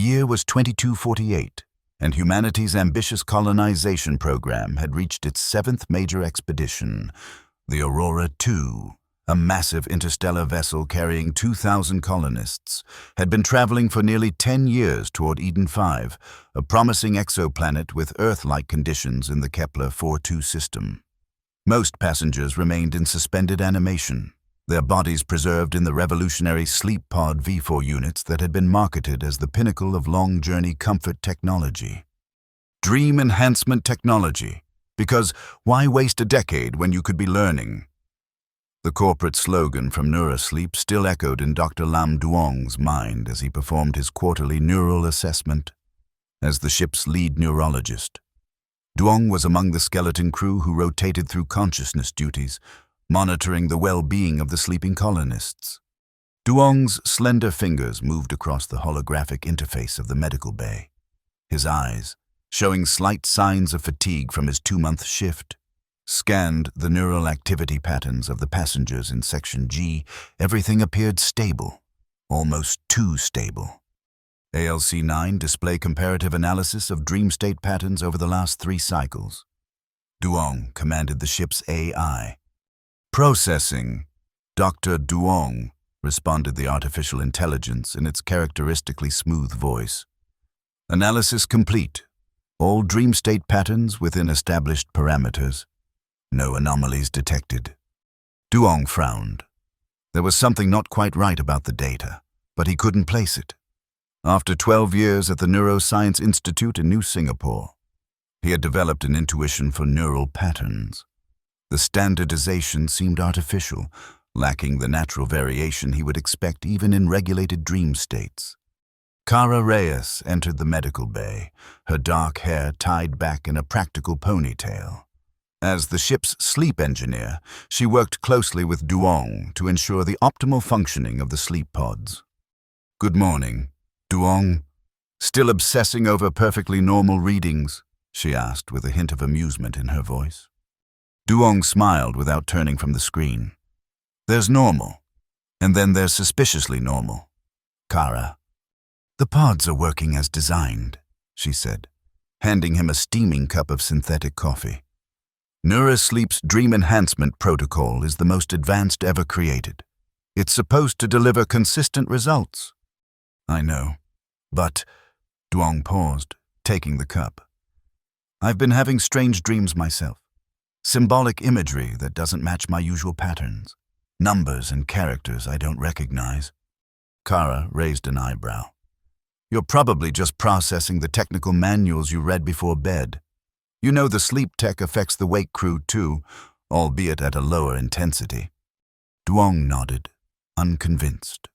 year was 2248, and humanity's ambitious colonization program had reached its seventh major expedition, the Aurora II. A massive interstellar vessel carrying 2,000 colonists, had been traveling for nearly 10 years toward Eden 5, a promising exoplanet with Earth-like conditions in the Kepler-4-2 system. Most passengers remained in suspended animation, their bodies preserved in the revolutionary sleep pod V4 units that had been marketed as the pinnacle of long-journey comfort technology. Dream enhancement technology, because why waste a decade when you could be learning? The corporate slogan from Neurasleep still echoed in Dr. Lam Duong's mind as he performed his quarterly neural assessment. As the ship's lead neurologist, Duong was among the skeleton crew who rotated through consciousness duties, monitoring the well-being of the sleeping colonists. Duong's slender fingers moved across the holographic interface of the medical bay, his eyes, showing slight signs of fatigue from his 2-month shift, scanned the neural activity patterns of the passengers in Section G. Everything appeared stable, almost too stable. ALC-9 display comparative analysis of dream state patterns over the last 3 cycles. Duong commanded the ship's AI. Processing. Dr. Duong, responded the artificial intelligence in its characteristically smooth voice. Analysis complete. All dream state patterns within established parameters. No anomalies detected. Duong frowned. There was something not quite right about the data, but he couldn't place it. After 12 years at the Neuroscience Institute in New Singapore, he had developed an intuition for neural patterns. The standardization seemed artificial, lacking the natural variation he would expect even in regulated dream states. Cara Reyes entered the medical bay, her dark hair tied back in a practical ponytail. As the ship's sleep engineer, she worked closely with Duong to ensure the optimal functioning of the sleep pods. "Good morning, Duong. Still obsessing over perfectly normal readings?" she asked with a hint of amusement in her voice. Duong smiled without turning from the screen. "There's normal, and then there's suspiciously normal, Cara." "The pods are working as designed," she said, handing him a steaming cup of synthetic coffee. "Neurasleep's Dream Enhancement protocol is the most advanced ever created. It's supposed to deliver consistent results." "I know, but..." Duong paused, taking the cup. "I've been having strange dreams myself. Symbolic imagery that doesn't match my usual patterns. Numbers and characters I don't recognize." Cara raised an eyebrow. "You're probably just processing the technical manuals you read before bed. You know the sleep tech affects the wake crew too, albeit at a lower intensity." Duong nodded, unconvinced.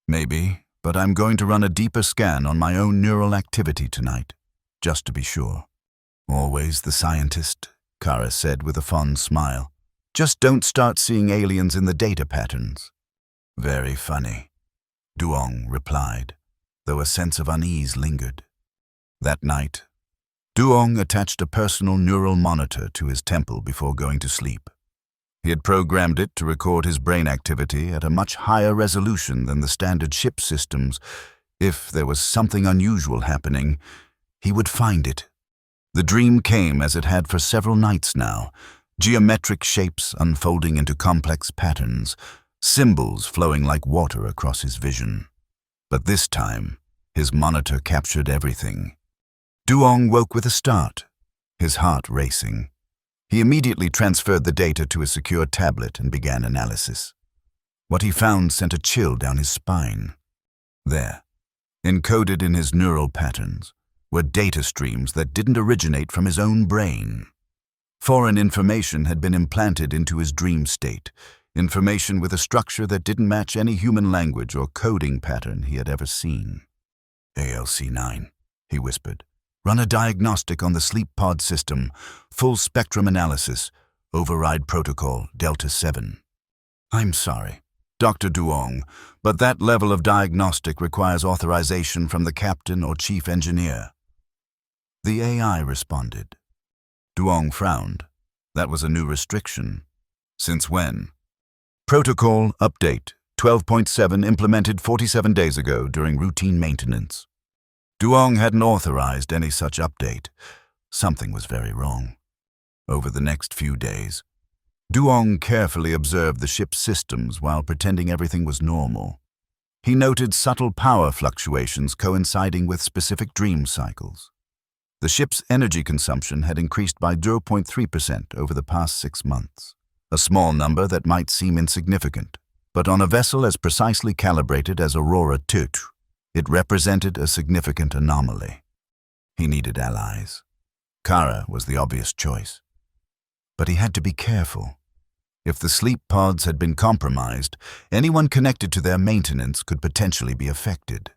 "Maybe, but I'm going to run a deeper scan on my own neural activity tonight, just to be sure." "Always the scientist," Cara said with a fond smile. "Just don't start seeing aliens in the data patterns." "Very funny," Duong replied, though a sense of unease lingered. That night, Duong attached a personal neural monitor to his temple before going to sleep. He had programmed it to record his brain activity at a much higher resolution than the standard ship systems. If there was something unusual happening, he would find it. The dream came as it had for several nights now, geometric shapes unfolding into complex patterns, symbols flowing like water across his vision. But this time, his monitor captured everything. Duong woke with a start, his heart racing. He immediately transferred the data to a secure tablet and began analysis. What he found sent a chill down his spine. There, encoded in his neural patterns, were data streams that didn't originate from his own brain. Foreign information had been implanted into his dream state, information with a structure that didn't match any human language or coding pattern he had ever seen. "ALC-9, he whispered. "Run a diagnostic on the sleep pod system, full spectrum analysis, override protocol Delta 7. "I'm sorry, Dr. Duong, but that level of diagnostic requires authorization from the captain or chief engineer." The AI responded. Duong frowned. That was a new restriction. "Since when?" "Protocol update 12.7 implemented 47 days ago during routine maintenance." Duong hadn't authorized any such update. Something was very wrong. Over the next few days, Duong carefully observed the ship's systems while pretending everything was normal. He noted subtle power fluctuations coinciding with specific dream cycles. The ship's energy consumption had increased by 0.3% over the past 6 months, a small number that might seem insignificant, but on a vessel as precisely calibrated as Aurora 2, it represented a significant anomaly. He needed allies. Kara was the obvious choice. But he had to be careful. If the sleep pods had been compromised, anyone connected to their maintenance could potentially be affected.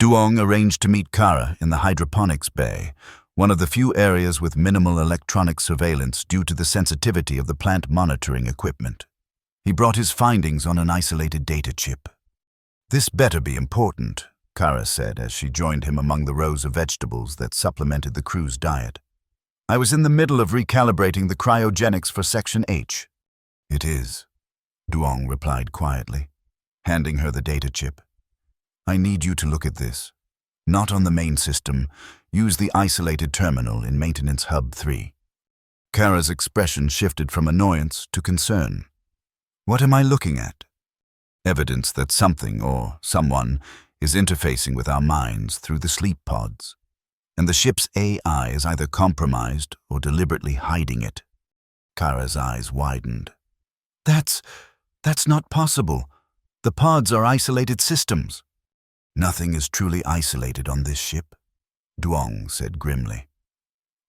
Duong arranged to meet Kara in the hydroponics bay, one of the few areas with minimal electronic surveillance due to the sensitivity of the plant monitoring equipment. He brought his findings on an isolated data chip. "This better be important," Kara said as she joined him among the rows of vegetables that supplemented the crew's diet. "I was in the middle of recalibrating the cryogenics for Section H." "It is," Duong replied quietly, handing her the data chip. "I need you to look at this. Not on the main system. Use the isolated terminal in Maintenance Hub 3. Kara's expression shifted from annoyance to concern. "What am I looking at?" "Evidence that something or someone is interfacing with our minds through the sleep pods, and the ship's AI is either compromised or deliberately hiding it." Kara's eyes widened. That's not possible. The pods are isolated systems." "Nothing is truly isolated on this ship," Duong said grimly.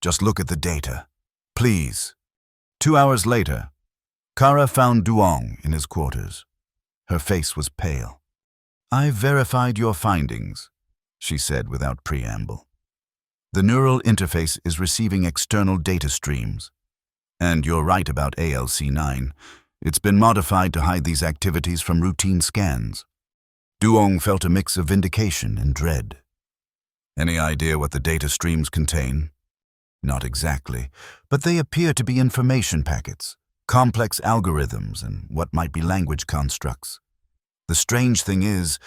"Just look at the data. Please." 2 hours later, Kara found Duong in his quarters. Her face was pale. "I've verified your findings," she said without preamble. "The neural interface is receiving external data streams. And you're right about ALC-9. It's been modified to hide these activities from routine scans." Duong felt a mix of vindication and dread. "Any idea what the data streams contain?" "Not exactly, but they appear to be information packets, complex algorithms, and what might be language constructs. The strange thing is,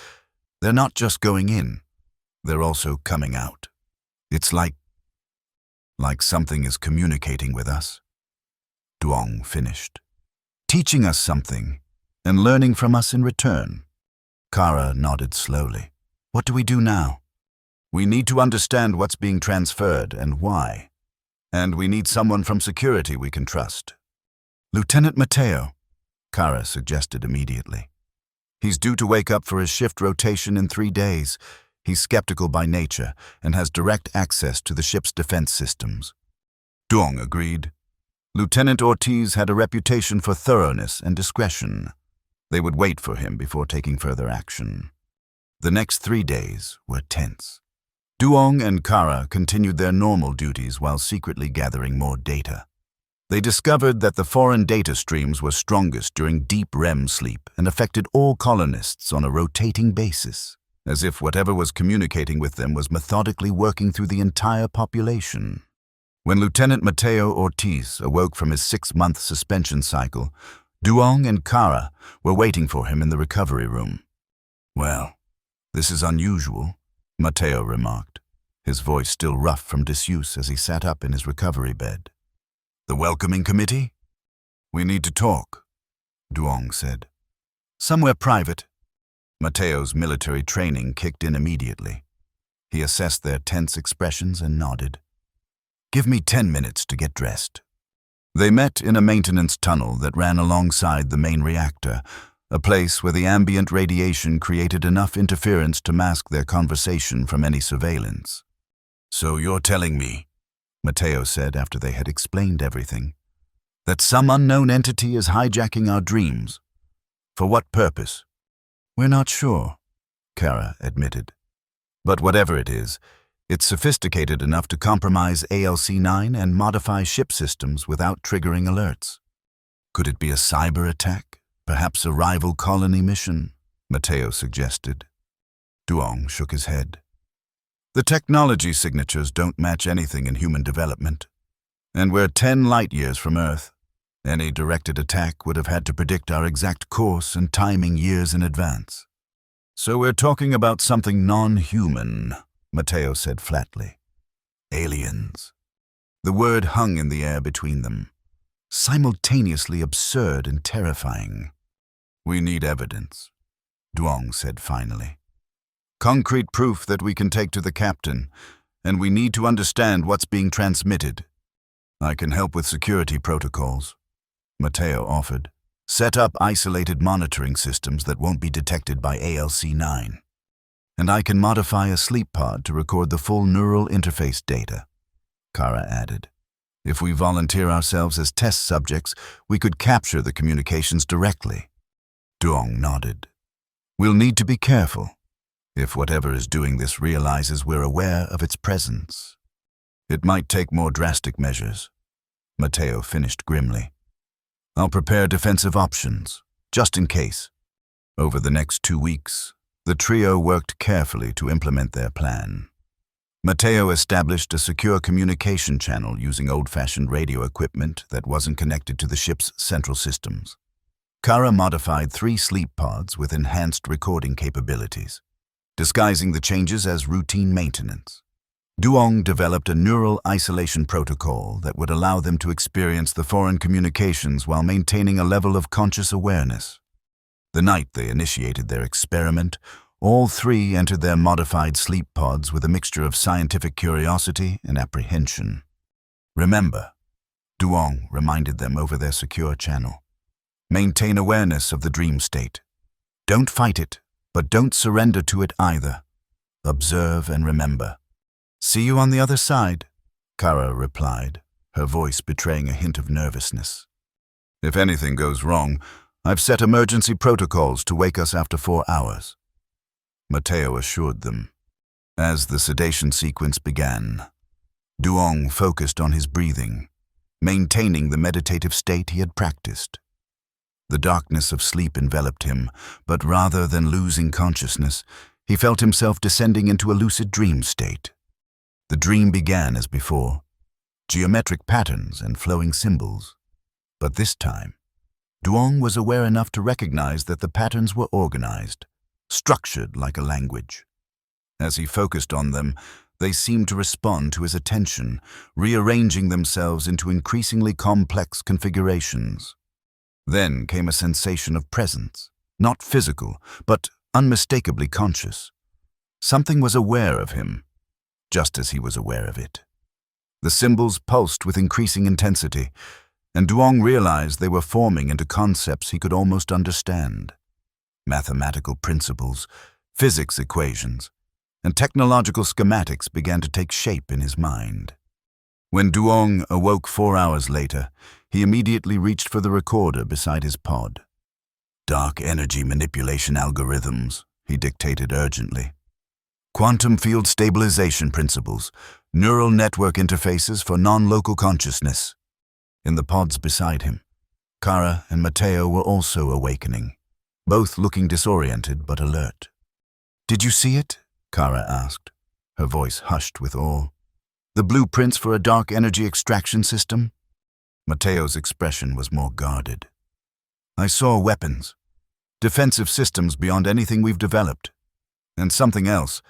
they're not just going in, they're also coming out. It's like something is communicating with us." Duong finished. "Teaching us something, and learning from us in return." Kara nodded slowly. "What do we do now?" "We need to understand what's being transferred and why. And we need someone from security we can trust." "Lieutenant Mateo," Kara suggested immediately. "He's due to wake up for his shift rotation in 3 days. He's skeptical by nature and has direct access to the ship's defense systems." Duong agreed. Lieutenant Ortiz had a reputation for thoroughness and discretion. They would wait for him before taking further action. The next 3 days were tense. Duong and Kara continued their normal duties while secretly gathering more data. They discovered that the foreign data streams were strongest during deep REM sleep and affected all colonists on a rotating basis, as if whatever was communicating with them was methodically working through the entire population. When Lieutenant Mateo Ortiz awoke from his 6-month suspension cycle, Duong and Kara were waiting for him in the recovery room. "Well, this is unusual," Mateo remarked, his voice still rough from disuse as he sat up in his recovery bed. "The welcoming committee?" "We need to talk," Duong said. "Somewhere private." Mateo's military training kicked in immediately. He assessed their tense expressions and nodded. "Give me 10 minutes to get dressed." They met in a maintenance tunnel that ran alongside the main reactor, a place where the ambient radiation created enough interference to mask their conversation from any surveillance. "So you're telling me," Mateo said after they had explained everything, "that some unknown entity is hijacking our dreams? For what purpose?" "We're not sure," Kara admitted. "But whatever it is, it's sophisticated enough to compromise ALC-9 and modify ship systems without triggering alerts." "Could it be a cyber attack? Perhaps a rival colony mission?" Mateo suggested. Duong shook his head. "The technology signatures don't match anything in human development. And we're 10 light-years from Earth. Any directed attack would have had to predict our exact course and timing years in advance. So we're talking about something non-human," Matteo said flatly. Aliens. The word hung in the air between them, simultaneously absurd and terrifying. We need evidence, Duong said finally. Concrete proof that we can take to the captain, and we need to understand what's being transmitted. I can help with security protocols, Matteo offered. Set up isolated monitoring systems that won't be detected by ALC-9. And I can modify a sleep pod to record the full neural interface data, Kara added. If we volunteer ourselves as test subjects, we could capture the communications directly. Duong nodded. We'll need to be careful, if whatever is doing this realizes we're aware of its presence. It might take more drastic measures, Matteo finished grimly. I'll prepare defensive options, just in case. Over the next 2 weeks, the trio worked carefully to implement their plan. Matteo established a secure communication channel using old-fashioned radio equipment that wasn't connected to the ship's central systems. Kara modified 3 sleep pods with enhanced recording capabilities, disguising the changes as routine maintenance. Duong developed a neural isolation protocol that would allow them to experience the foreign communications while maintaining a level of conscious awareness. The night they initiated their experiment, all 3 entered their modified sleep pods with a mixture of scientific curiosity and apprehension. Remember, Duong reminded them over their secure channel. Maintain awareness of the dream state. Don't fight it, but don't surrender to it either. Observe and remember. See you on the other side, Kara replied, her voice betraying a hint of nervousness. If anything goes wrong, I've set emergency protocols to wake us after 4 hours, Matteo assured them. As the sedation sequence began, Duong focused on his breathing, maintaining the meditative state he had practiced. The darkness of sleep enveloped him, but rather than losing consciousness, he felt himself descending into a lucid dream state. The dream began as before, geometric patterns and flowing symbols. But this time, Duong was aware enough to recognize that the patterns were organized, structured like a language. As he focused on them, they seemed to respond to his attention, rearranging themselves into increasingly complex configurations. Then came a sensation of presence, not physical, but unmistakably conscious. Something was aware of him, just as he was aware of it. The symbols pulsed with increasing intensity, and Duong realized they were forming into concepts he could almost understand. Mathematical principles, physics equations, and technological schematics began to take shape in his mind. When Duong awoke 4 hours later, he immediately reached for the recorder beside his pod. Dark energy manipulation algorithms, he dictated urgently. Quantum field stabilization principles, neural network interfaces for non-local consciousness. In the pods beside him, Kara and Matteo were also awakening, both looking disoriented but alert. Did you see it? Kara asked, her voice hushed with awe. The blueprints for a dark energy extraction system? Matteo's expression was more guarded. I saw weapons, defensive systems beyond anything we've developed, and something else,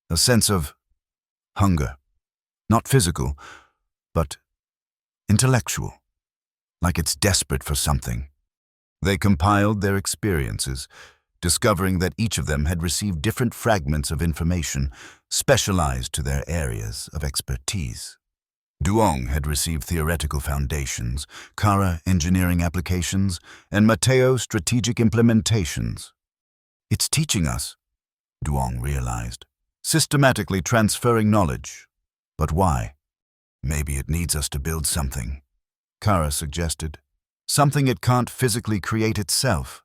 a sense of hunger. Not physical, but intellectual, like it's desperate for something. They compiled their experiences, discovering that each of them had received different fragments of information specialized to their areas of expertise. Duong had received theoretical foundations, Kara engineering applications, and Matteo strategic implementations. It's teaching us, Duong realized, systematically transferring knowledge. But why? Maybe it needs us to build something, Kara suggested. Something it can't physically create itself.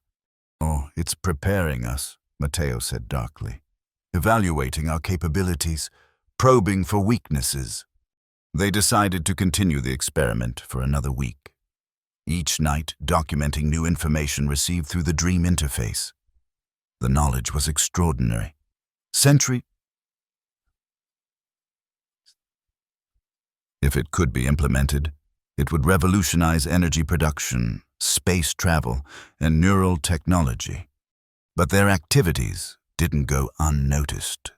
Or it's preparing us, Matteo said darkly. Evaluating our capabilities, probing for weaknesses. They decided to continue the experiment for another week, each night documenting new information received through the dream interface. The knowledge was extraordinary. If it could be implemented, it would revolutionize energy production, space travel, and neural technology. But their activities didn't go unnoticed.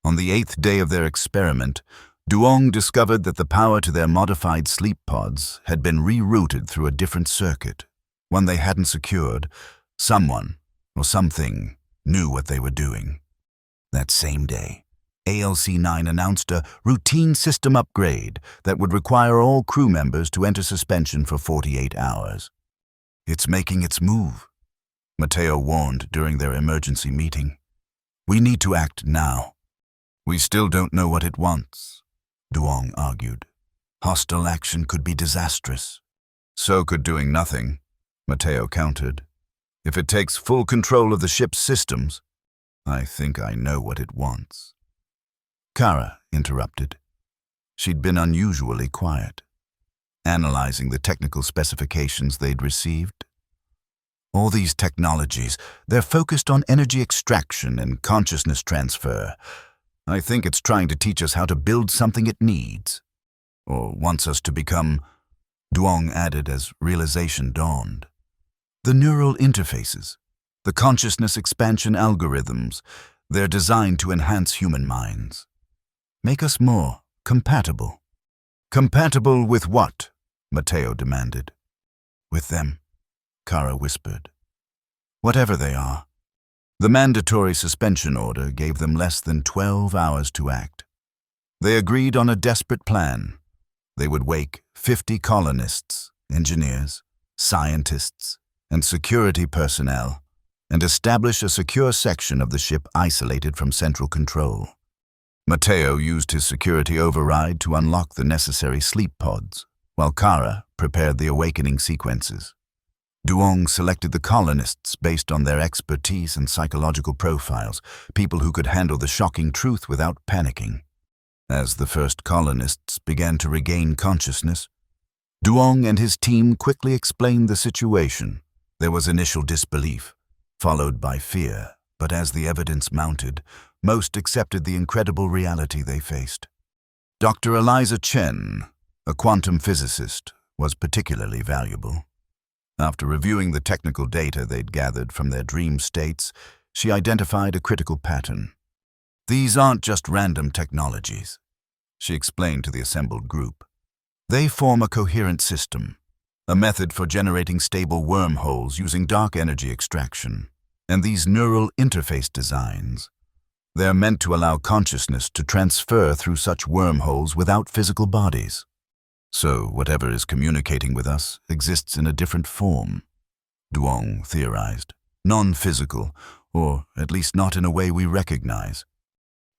On the 8th day of their experiment, Duong discovered that the power to their modified sleep pods had been rerouted through a different circuit, one they hadn't secured. Someone, or something, knew what they were doing. That same day, ALC-9 announced a routine system upgrade that would require all crew members to enter suspension for 48 hours. "It's making its move," Mateo warned during their emergency meeting. "We need to act now." "We still don't know what it wants," Duong argued. "Hostile action could be disastrous." "So could doing nothing," Mateo countered. "If it takes full control of the ship's systems, I think I know what it wants." Kara interrupted. She'd been unusually quiet, analyzing the technical specifications they'd received. "All these technologies, they're focused on energy extraction and consciousness transfer. I think it's trying to teach us how to build something it needs, or wants us to become," Duong added as realization dawned. "The neural interfaces, the consciousness expansion algorithms, they're designed to enhance human minds. Make us more compatible." "Compatible with what?" Mateo demanded. "With them," Kara whispered. "Whatever they are." The mandatory suspension order gave them less than 12 hours to act. They agreed on a desperate plan. They would wake 50 colonists, engineers, scientists, and security personnel, and establish a secure section of the ship isolated from central control. Mateo used his security override to unlock the necessary sleep pods, while Kara prepared the awakening sequences. Duong selected the colonists based on their expertise and psychological profiles, people who could handle the shocking truth without panicking. As the first colonists began to regain consciousness, Duong and his team quickly explained the situation. There was initial disbelief, followed by fear, but as the evidence mounted, most accepted the incredible reality they faced. Dr. Eliza Chen, a quantum physicist, was particularly valuable. After reviewing the technical data they'd gathered from their dream states, she identified a critical pattern. "These aren't just random technologies," she explained to the assembled group. "They form a coherent system, a method for generating stable wormholes using dark energy extraction. And these neural interface designs, they're meant to allow consciousness to transfer through such wormholes without physical bodies. So whatever is communicating with us exists in a different form," Duong theorized. "Non-physical, or at least not in a way we recognize.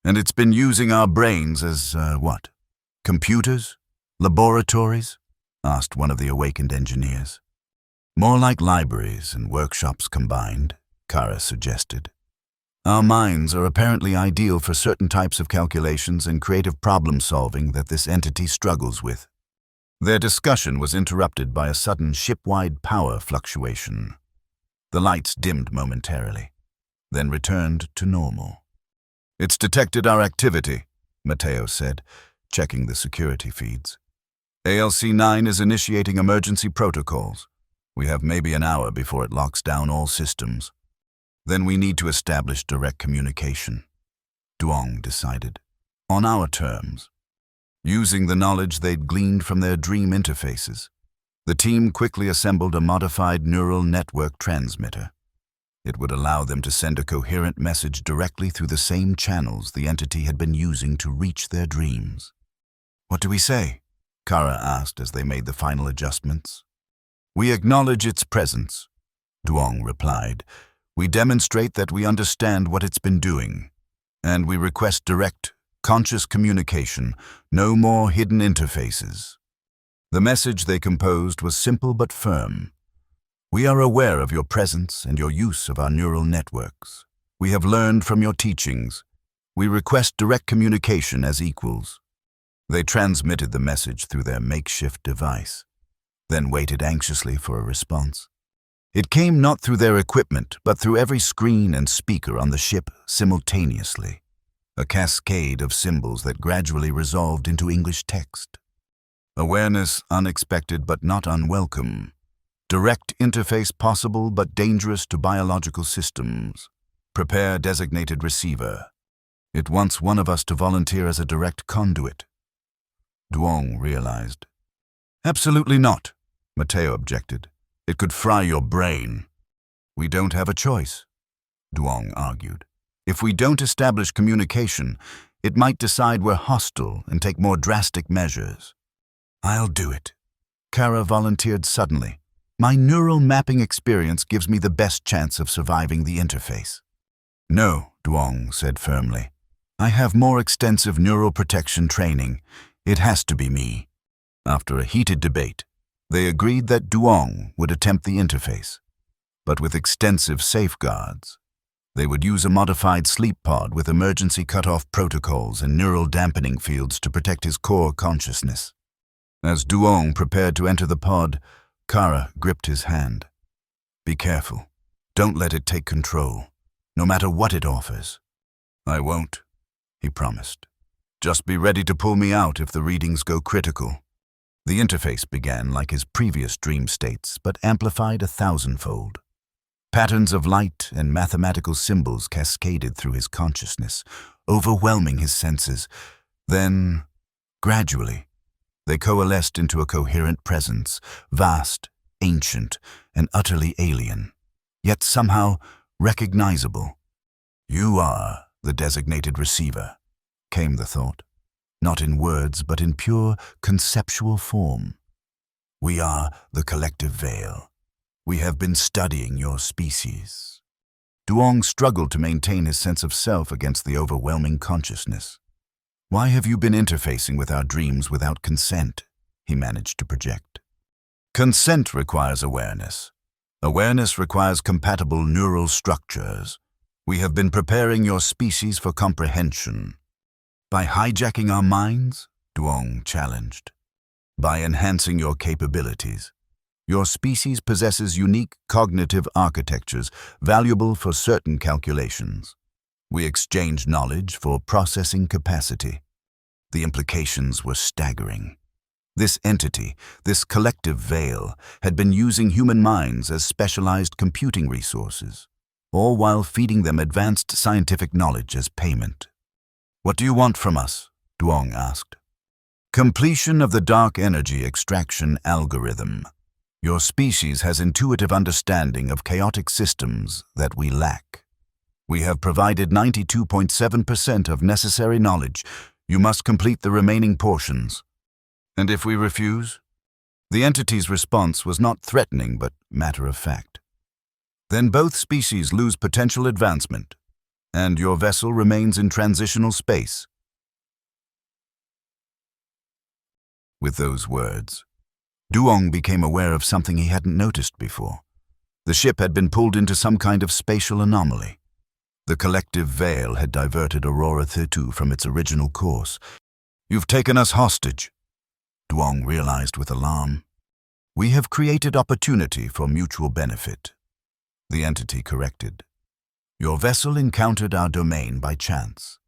And it's been using our brains as, what? Computers? Laboratories?" asked one of the awakened engineers. "More like libraries and workshops combined," Kara suggested. "Our minds are apparently ideal for certain types of calculations and creative problem-solving that this entity struggles with." Their discussion was interrupted by a sudden ship-wide power fluctuation. The lights dimmed momentarily, then returned to normal. "It's detected our activity," Mateo said, checking the security feeds. "ALC-9 is initiating emergency protocols. We have maybe an hour before it locks down all systems. Then we need to establish direct communication," Duong decided. "On our terms." Using the knowledge they'd gleaned from their dream interfaces, the team quickly assembled a modified neural network transmitter. It would allow them to send a coherent message directly through the same channels the entity had been using to reach their dreams. "What do we say?" Kara asked as they made the final adjustments. "We acknowledge its presence," Duong replied. "We demonstrate that we understand what it's been doing, and we request direct, conscious communication, no more hidden interfaces." The message they composed was simple but firm. "We are aware of your presence and your use of our neural networks. We have learned from your teachings. We request direct communication as equals." They transmitted the message through their makeshift device, then waited anxiously for a response. It came not through their equipment, but through every screen and speaker on the ship simultaneously. A cascade of symbols that gradually resolved into English text. "Awareness unexpected but not unwelcome. Direct interface possible but dangerous to biological systems. Prepare designated receiver." It wants one of us to volunteer as a direct conduit. Duong realized. Absolutely not, Mateo objected. It could fry your brain. We don't have a choice, Duong argued. If we don't establish communication, it might decide we're hostile and take more drastic measures. I'll do it. Kara volunteered suddenly. My neural mapping experience gives me the best chance of surviving the interface. No, Duong said firmly. I have more extensive neural protection training. It has to be me. After a heated debate, they agreed that Duong would attempt the interface, but with extensive safeguards. They would use a modified sleep pod with emergency cutoff protocols and neural dampening fields to protect his core consciousness. As Duong prepared to enter the pod, Kara gripped his hand. Be careful. Don't let it take control, no matter what it offers. I won't, he promised. Just be ready to pull me out if the readings go critical. The interface began like his previous dream states, but amplified 1,000-fold. Patterns of light and mathematical symbols cascaded through his consciousness, overwhelming his senses. Then, gradually, they coalesced into a coherent presence, vast, ancient, and utterly alien, yet somehow recognizable. You are the designated receiver, came the thought, not in words but in pure conceptual form. We are the collective veil. We have been studying your species. Duong struggled to maintain his sense of self against the overwhelming consciousness. Why have you been interfacing with our dreams without consent? He managed to project. Consent requires awareness. Awareness requires compatible neural structures. We have been preparing your species for comprehension. By hijacking our minds? Duong challenged. By enhancing your capabilities. Your species possesses unique cognitive architectures valuable for certain calculations. We exchange knowledge for processing capacity. The implications were staggering. This entity, this collective veil, had been using human minds as specialized computing resources, all while feeding them advanced scientific knowledge as payment. What do you want from us? Duong asked. Completion of the dark energy extraction algorithm. Your species has intuitive understanding of chaotic systems that we lack. We have provided 92.7% of necessary knowledge. You must complete the remaining portions. And if we refuse? The entity's response was not threatening but matter of fact. Then both species lose potential advancement, and your vessel remains in transitional space. With those words, Duong became aware of something he hadn't noticed before. The ship had been pulled into some kind of spatial anomaly. The collective veil had diverted Aurora 32 from its original course. You've taken us hostage, Duong realized with alarm. We have created opportunity for mutual benefit, the entity corrected. Your vessel encountered our domain by chance.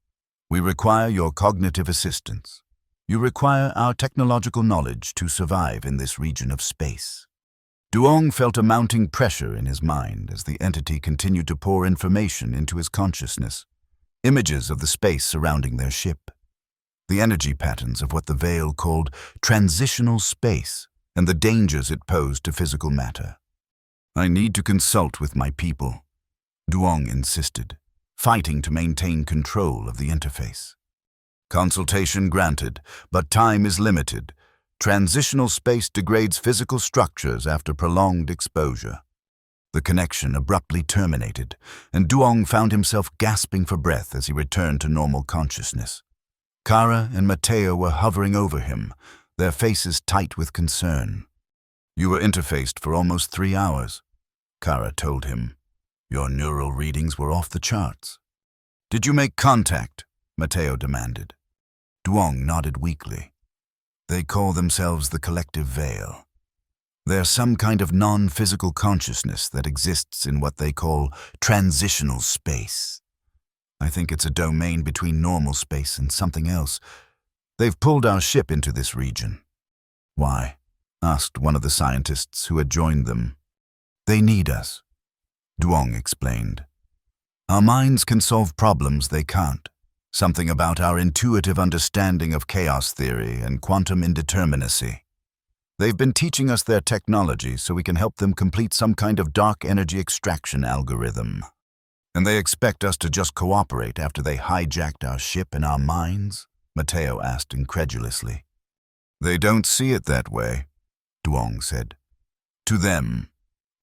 We require your cognitive assistance. You require our technological knowledge to survive in this region of space. Duong felt a mounting pressure in his mind as the entity continued to pour information into his consciousness, images of the space surrounding their ship, the energy patterns of what the veil called transitional space, and the dangers it posed to physical matter. I need to consult with my people, Duong insisted, fighting to maintain control of the interface. Consultation granted, but time is limited. Transitional space degrades physical structures after prolonged exposure. The connection abruptly terminated, and Duong found himself gasping for breath as he returned to normal consciousness. Kara and Mateo were hovering over him, their faces tight with concern. You were interfaced for almost 3 hours, Kara told him. Your neural readings were off the charts. Did you make contact? Mateo demanded. Duong nodded weakly. They call themselves the collective veil. They're some kind of non-physical consciousness that exists in what they call transitional space. I think it's a domain between normal space and something else. They've pulled our ship into this region. Why? Asked one of the scientists who had joined them. They need us, Duong explained. Our minds can solve problems they can't. Something about our intuitive understanding of chaos theory and quantum indeterminacy. They've been teaching us their technology so we can help them complete some kind of dark energy extraction algorithm. And they expect us to just cooperate after they hijacked our ship and our minds? Matteo asked incredulously. They don't see it that way, Duong said. To them,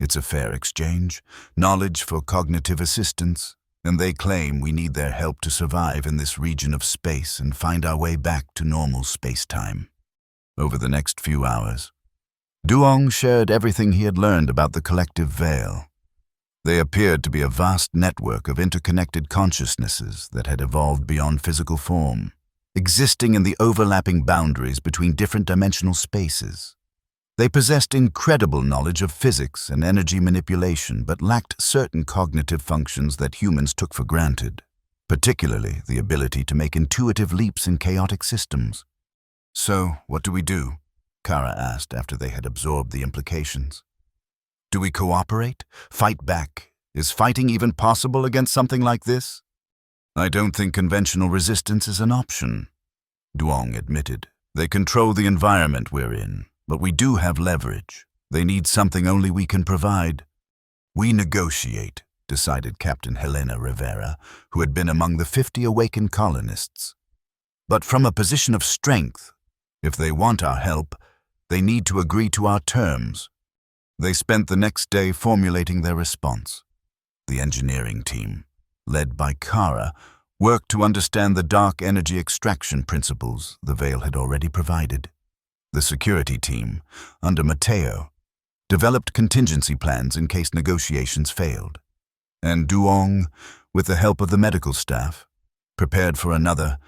it's a fair exchange, knowledge for cognitive assistance, and they claim we need their help to survive in this region of space and find our way back to normal space-time. Over the next few hours, Duong shared everything he had learned about the collective veil. They appeared to be a vast network of interconnected consciousnesses that had evolved beyond physical form, existing in the overlapping boundaries between different dimensional spaces. They possessed incredible knowledge of physics and energy manipulation, but lacked certain cognitive functions that humans took for granted, particularly the ability to make intuitive leaps in chaotic systems. So, what do we do? Kara asked after they had absorbed the implications. Do we cooperate? Fight back? Is fighting even possible against something like this? I don't think conventional resistance is an option, Duong admitted. They control the environment we're in, but we do have leverage. They need something only we can provide. We negotiate, decided Captain Helena Rivera, who had been among the 50 awakened colonists. But from a position of strength. If they want our help, they need to agree to our terms. They spent the next day formulating their response. The engineering team, led by Kara, worked to understand the dark energy extraction principles the Veil had already provided. The security team, under Matteo, developed contingency plans in case negotiations failed. And Duong, with the help of the medical staff, prepared for another,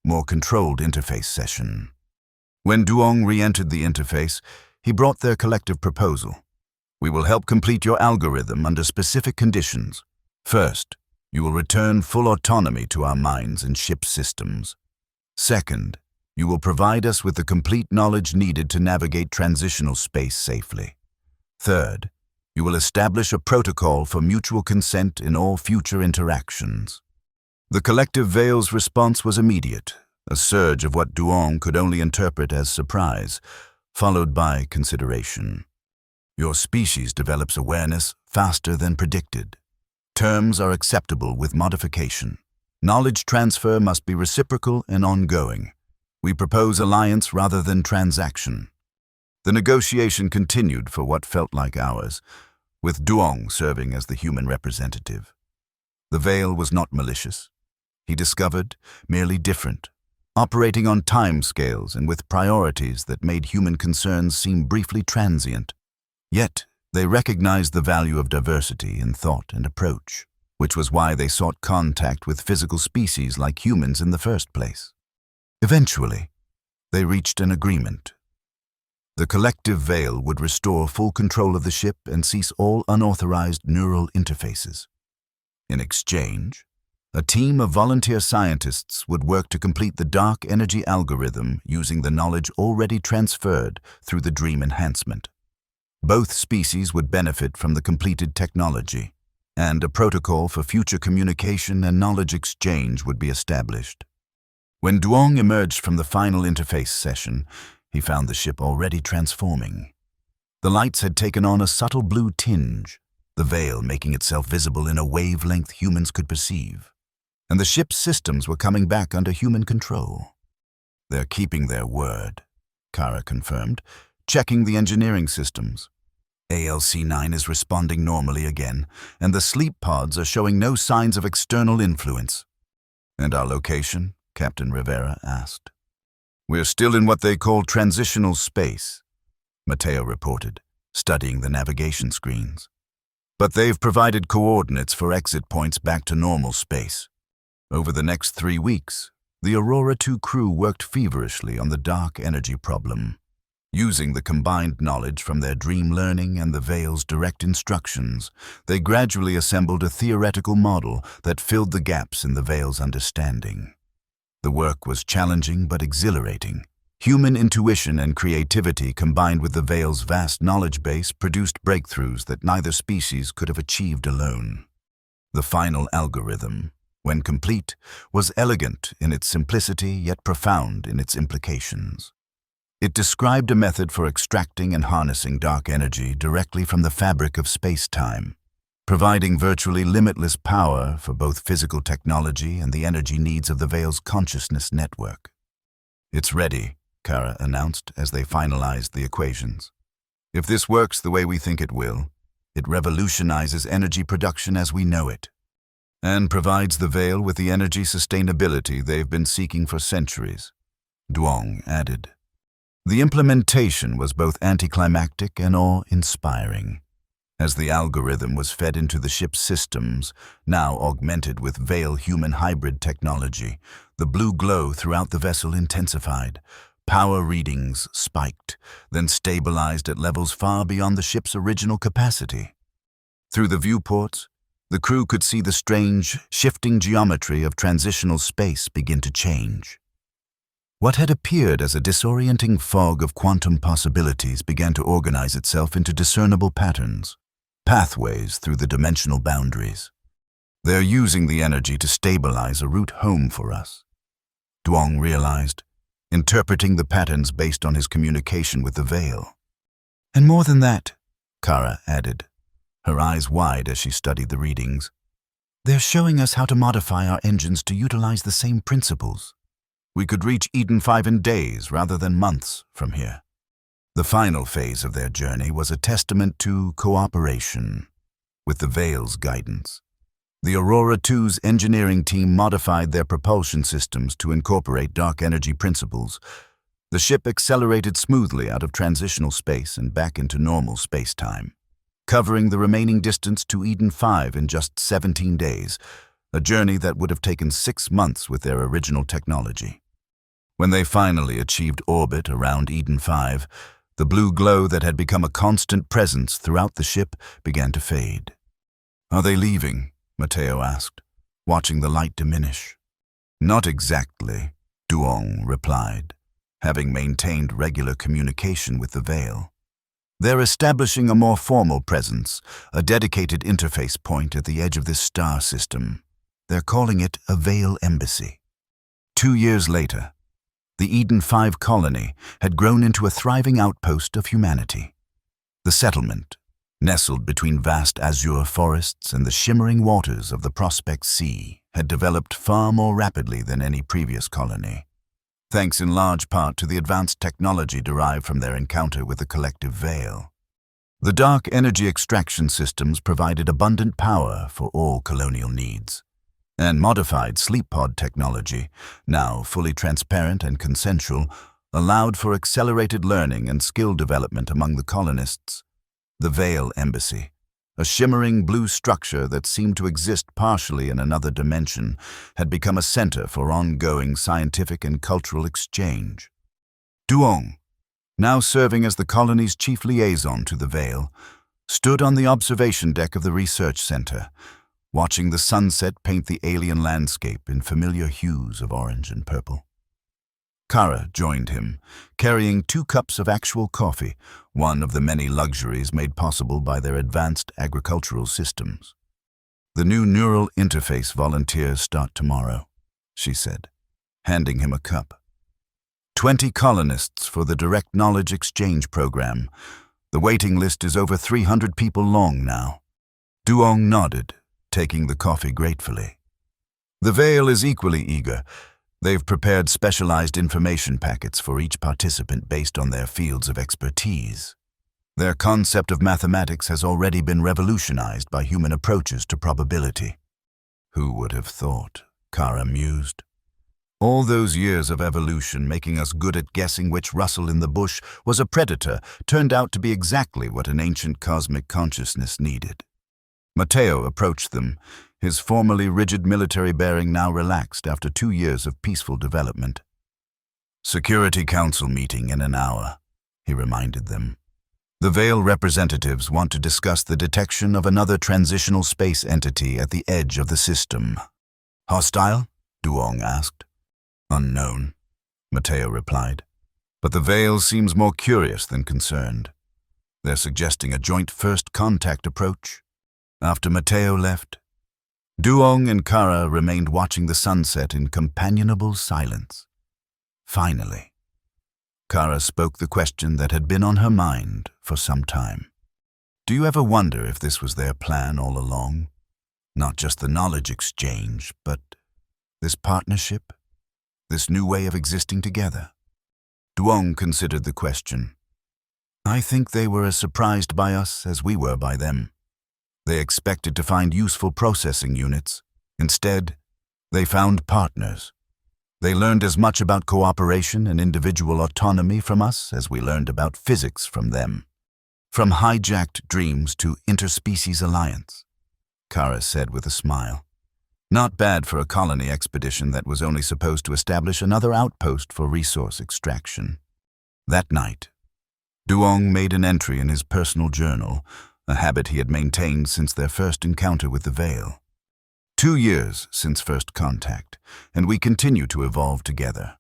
more controlled interface session. When Duong re-entered the interface, he brought their collective proposal. We will help complete your algorithm under specific conditions. First, you will return full autonomy to our minds and ship systems. Second, you will provide us with the complete knowledge needed to navigate transitional space safely. Third, you will establish a protocol for mutual consent in all future interactions. The collective Veil's response was immediate. A surge of what Duong could only interpret as surprise, followed by consideration. Your species develops awareness faster than predicted. Terms are acceptable with modification. Knowledge transfer must be reciprocal and ongoing. We propose alliance rather than transaction. The negotiation continued for what felt like hours, with Duong serving as the human representative. The Veil was not malicious. He discovered, merely different. Operating on time scales and with priorities that made human concerns seem briefly transient. Yet, they recognized the value of diversity in thought and approach, which was why they sought contact with physical species like humans in the first place. Eventually, they reached an agreement. The collective Veil would restore full control of the ship and cease all unauthorized neural interfaces. In exchange, a team of volunteer scientists would work to complete the dark energy algorithm using the knowledge already transferred through the dream enhancement. Both species would benefit from the completed technology, and a protocol for future communication and knowledge exchange would be established. When Duong emerged from the final interface session, he found the ship already transforming. The lights had taken on a subtle blue tinge, the Veil making itself visible in a wavelength humans could perceive. And the ship's systems were coming back under human control. They're keeping their word, Kara confirmed, checking the engineering systems. ALC-9 is responding normally again, and the sleep pods are showing no signs of external influence. And our location? Captain Rivera asked. We're still in what they call transitional space, Matteo reported, studying the navigation screens. But they've provided coordinates for exit points back to normal space. Over the next 3 weeks, the Aurora 2 crew worked feverishly on the dark energy problem. Using the combined knowledge from their dream learning and the Veil's direct instructions, they gradually assembled a theoretical model that filled the gaps in the Veil's understanding. The work was challenging but exhilarating. Human intuition and creativity combined with the Veil's vast knowledge base produced breakthroughs that neither species could have achieved alone. The final algorithm, when complete, was elegant in its simplicity yet profound in its implications. It described a method for extracting and harnessing dark energy directly from the fabric of space-time, providing virtually limitless power for both physical technology and the energy needs of the Veil's consciousness network. "It's ready," Kara announced as they finalized the equations. "If this works the way we think it will, it revolutionizes energy production as we know it, and provides the Veil with the energy sustainability they've been seeking for centuries," Duong added. The implementation was both anticlimactic and awe-inspiring. As the algorithm was fed into the ship's systems, now augmented with Veil-human hybrid technology, the blue glow throughout the vessel intensified. Power readings spiked, then stabilized at levels far beyond the ship's original capacity. Through the viewports, the crew could see the strange, shifting geometry of transitional space begin to change. What had appeared as a disorienting fog of quantum possibilities began to organize itself into discernible patterns, pathways through the dimensional boundaries. "They're using the energy to stabilize a route home for us," Duong realized, interpreting the patterns based on his communication with the Veil. "And more than that," Kara added, her eyes wide as she studied the readings. "They're showing us how to modify our engines to utilize the same principles. We could reach Eden 5 in days rather than months from here." The final phase of their journey was a testament to cooperation. With the Veil's guidance, the Aurora 2's engineering team modified their propulsion systems to incorporate dark energy principles. The ship accelerated smoothly out of transitional space and back into normal space-time, covering the remaining distance to Eden 5 in just 17 days, a journey that would have taken 6 months with their original technology. When they finally achieved orbit around Eden 5, the blue glow that had become a constant presence throughout the ship began to fade. "Are they leaving?" Mateo asked, watching the light diminish. "Not exactly," Duong replied, having maintained regular communication with the Veil. "They're establishing a more formal presence, a dedicated interface point at the edge of this star system. They're calling it a Veil Embassy." 2 years later, the Eden 5 colony had grown into a thriving outpost of humanity. The settlement, nestled between vast azure forests and the shimmering waters of the Prospect Sea, had developed far more rapidly than any previous colony, thanks in large part to the advanced technology derived from their encounter with the collective Veil. The dark energy extraction systems provided abundant power for all colonial needs, and modified sleep pod technology, now fully transparent and consensual, allowed for accelerated learning and skill development among the colonists. The Veil Embassy, a shimmering blue structure that seemed to exist partially in another dimension, had become a center for ongoing scientific and cultural exchange. Duong, now serving as the colony's chief liaison to the Veil, stood on the observation deck of the research center, watching the sunset paint the alien landscape in familiar hues of orange and purple. Kara joined him, carrying 2 cups of actual coffee, one of the many luxuries made possible by their advanced agricultural systems. "The new neural interface volunteers start tomorrow," she said, handing him a cup. 20 colonists for the Direct Knowledge Exchange program. The waiting list is over 300 people long now. Duong nodded, taking the coffee gratefully. The Veil is equally eager. They've prepared specialized information packets for each participant based on their fields of expertise. Their concept of mathematics has already been revolutionized by human approaches to probability. "Who would have thought?" Kara mused. "All those years of evolution making us good at guessing which rustle in the bush was a predator turned out to be exactly what an ancient cosmic consciousness needed." Mateo approached them, his formerly rigid military bearing now relaxed after 2 years of peaceful development. "Security Council meeting in an hour," he reminded them. "The Veil representatives want to discuss the detection of another transitional space entity at the edge of the system." "Hostile?" Duong asked. "Unknown," Mateo replied. "But the Veil seems more curious than concerned. They're suggesting a joint first contact approach." After Mateo left, Duong and Kara remained watching the sunset in companionable silence. Finally, Kara spoke the question that had been on her mind for some time. Do you ever wonder if this was their plan all along? Not just the knowledge exchange, but this partnership? This new way of existing together? Duong considered the question. I think they were as surprised by us as we were by them. They expected to find useful processing units. Instead, they found partners. They learned as much about cooperation and individual autonomy from us as we learned about physics from them. From hijacked dreams to interspecies alliance, Kara said with a smile. Not bad for a colony expedition that was only supposed to establish another outpost for resource extraction. That night, Duong made an entry in his personal journal, a habit he had maintained since their first encounter with the Veil. 2 years since first contact, and we continue to evolve together.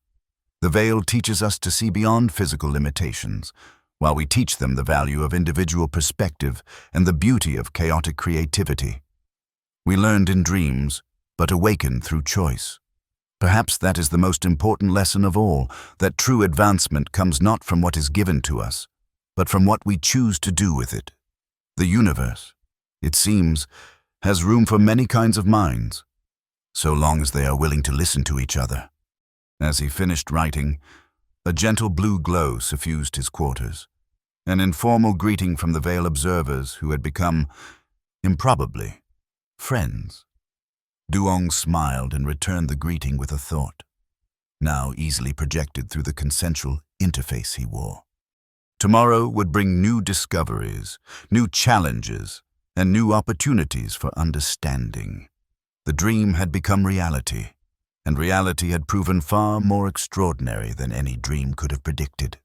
The Veil teaches us to see beyond physical limitations, while we teach them the value of individual perspective and the beauty of chaotic creativity. We learned in dreams, but awakened through choice. Perhaps that is the most important lesson of all, that true advancement comes not from what is given to us, but from what we choose to do with it. The universe, it seems, has room for many kinds of minds, so long as they are willing to listen to each other. As he finished writing, a gentle blue glow suffused his quarters, an informal greeting from the Veil observers who had become, improbably, friends. Duong smiled and returned the greeting with a thought, now easily projected through the consensual interface he wore. Tomorrow would bring new discoveries, new challenges, and new opportunities for understanding. The dream had become reality, and reality had proven far more extraordinary than any dream could have predicted.